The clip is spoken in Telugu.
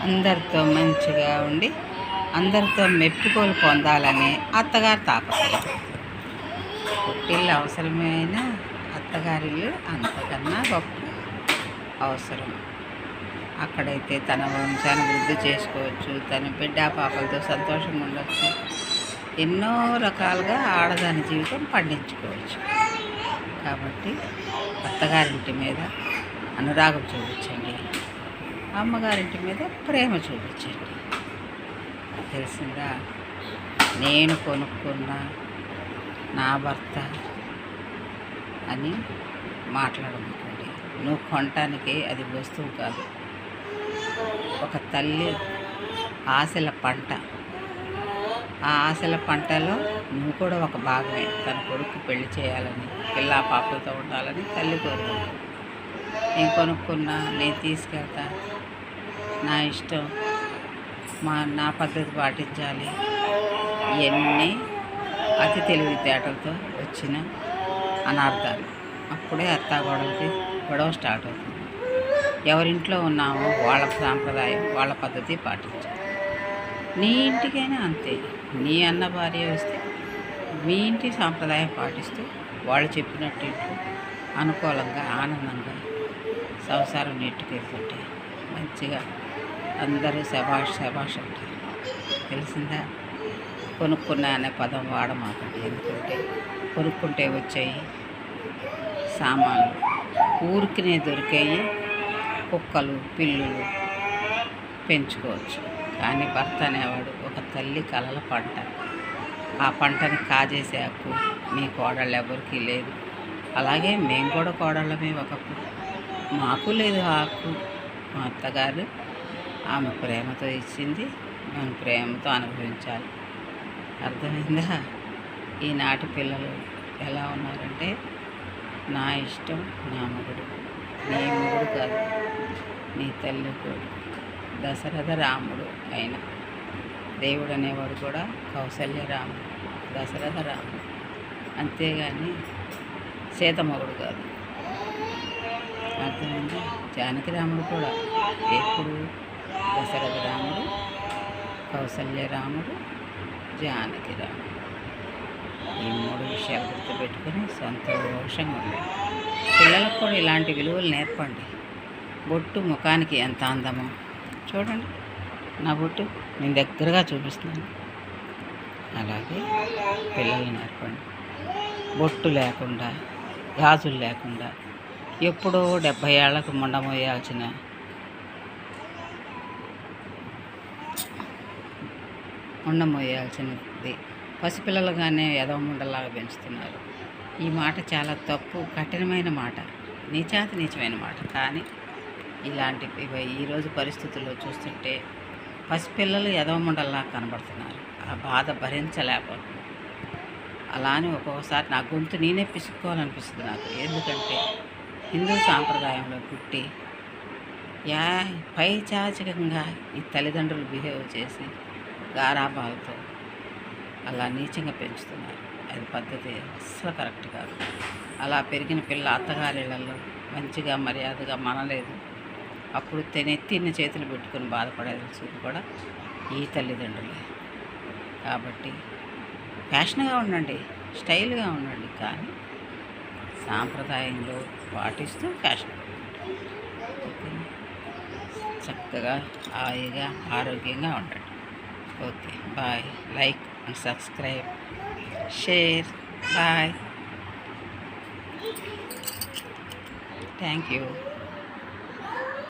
అందరితో మంచిగా ఉండి అందరితో మెప్పుకోలు పొందాలని అత్తగారు తాపత్రయం. పుట్టిల్లు అవసరమైన అత్తగారిల్లు అంతకన్నా గొప్ప అవసరం. అక్కడైతే తన వంశాన్ని వృద్ధి చేసుకోవచ్చు, తన బిడ్డ పాపలతో సంతోషంగా ఉండవచ్చు, ఎన్నో రకాలుగా ఆడదాని జీవితం పండించుకోవచ్చు. కాబట్టి అత్తగారింటి మీద అనురాగం చూపించండి, అమ్మగారింటి మీద ప్రేమ చూపించండి. తెలిసిందా? నేను కొనుక్కున్న నా భర్త అని మాట్లాడమంటండి. నువ్వు కొనటానికి అది వస్తువు కాదు, ఒక తల్లి ఆశల పంట. ఆ ఆశల పంటలో నువ్వు కూడా ఒక భాగమే. తన కొడుకు పెళ్లి చేయాలని, పిల్ల పాపలతో ఉండాలని తల్లి కోరుకుంటుంది. నేను కొనుక్కున్నా, నేను తీసుకెళ్తా, నా ఇష్టం, నా పద్ధతి పాటించాలి. ఇవన్నీ అతి తెలివితేటలతో వచ్చిన అనార్థాలు. అప్పుడే అత్తాగోడలకి గొడవ స్టార్ట్ అవుతుంది. ఎవరింట్లో ఉన్నామో వాళ్ళ సాంప్రదాయం, వాళ్ళ పద్ధతి పాటించాలి. నీ ఇంటికైనా అంతే. నీ అన్న భార్య వస్తే మీ ఇంటి సాంప్రదాయం పాటిస్తూ వాళ్ళు చెప్పినట్టు ఇంట్లో అనుకూలంగా ఆనందంగా సంసారం నెట్టుకెళ్తుంటే మంచిగా అందరూ శబాష్ శబాష్ అంటారు. తెలిసిందా? కొనుక్కున్నా అనే పదం వాడమాకండి. ఎందుకంటే కొనుక్కుంటే వచ్చాయి సామాన్లు, ఊరికినే దొరికాయి కుక్కలు పిల్లులు పెంచుకోవచ్చు. కానీ భర్త అనేవాడు ఒక తల్లి కలల పంట. ఆ పంటని కాజేసే హక్కు మీ కోడళ్ళు ఎవరికీ లేదు. అలాగే మేము కూడా కోడళ్ళమే ఒకప్పుడు, మాకు లేదు ఆ హక్కు. మా అత్తగారు ఆమె ప్రేమతో ఇచ్చింది, మనం ప్రేమతో అనుభవించాలి. అర్థమైందా? ఈనాటి పిల్లలు ఎలా ఉన్నారంటే, నా ఇష్టం నా మొగుడు, నీ మొగుడు కాదు, నీ తల్లి కొడుకు. దశరథ రాముడు అయిన దేవుడు అనేవాడు కూడా కౌసల్య రాముడు, దశరథ రాముడు. అంతేగాని సీత మొగుడు కాదు. అర్థమైంది? జానకి రాముడు కూడా ఎప్పుడు దశరథ రాముడు, కౌసల్య రాముడు, జానకి రాముడు. ఈ 3 విషయాలు గుర్తుపెట్టుకొని సంతోషంగా ఉండండి. పిల్లలకు కూడా ఇలాంటి విలువలు నేర్పండి. బొట్టు ముఖానికి ఎంత అందమో చూడండి. నా బొట్టు నేను దగ్గరగా చూపిస్తున్నాను. అలాగే పిల్లలు నేర్పండి. బొట్టు లేకుండా, గాజులు లేకుండా ఎప్పుడో 70 ఏళ్లకు ఉండమోయాల్సినది పసిపిల్లలుగానే ఎదవముండలాగా పెంచుతున్నారు. ఈ మాట చాలా తప్పు, కఠినమైన మాట, నీచమైన మాట. కానీ ఇవి ఈరోజు పరిస్థితుల్లో చూస్తుంటే పసిపిల్లలు ఎదవముండల్లా కనబడుతున్నారు. ఆ బాధ భరించలేకపోతున్నారు. అలా అని ఒక్కొక్కసారి నా గొంతు నేనే పిసుకోవాలనిపిస్తుంది నాకు. ఎందుకంటే హిందూ సాంప్రదాయంలో పుట్టి పైచాచికంగా ఈ తల్లిదండ్రులు బిహేవ్ చేసి గారాబాలతో అలా నీచంగా పెంచుతున్నారు. అది పద్ధతి అస్సలు కరెక్ట్ కాదు. అలా పెరిగిన పిల్ల అత్తగారిళ్లలో మంచిగా మర్యాదగా మనలేదు. అప్పుడు నెత్తిని చేతులు పెట్టుకొని బాధపడాల్సింది కూడా ఈ తల్లిదండ్రులే. కాబట్టి ఫ్యాషన్గా ఉండండి, స్టైల్గా ఉండండి, కానీ సాంప్రదాయంలో పాటిస్తూ ఫ్యాషన్ చక్కగా హాయిగా ఆరోగ్యంగా ఉండండి. Okay, bye. Like and subscribe, share. Bye. Thank you.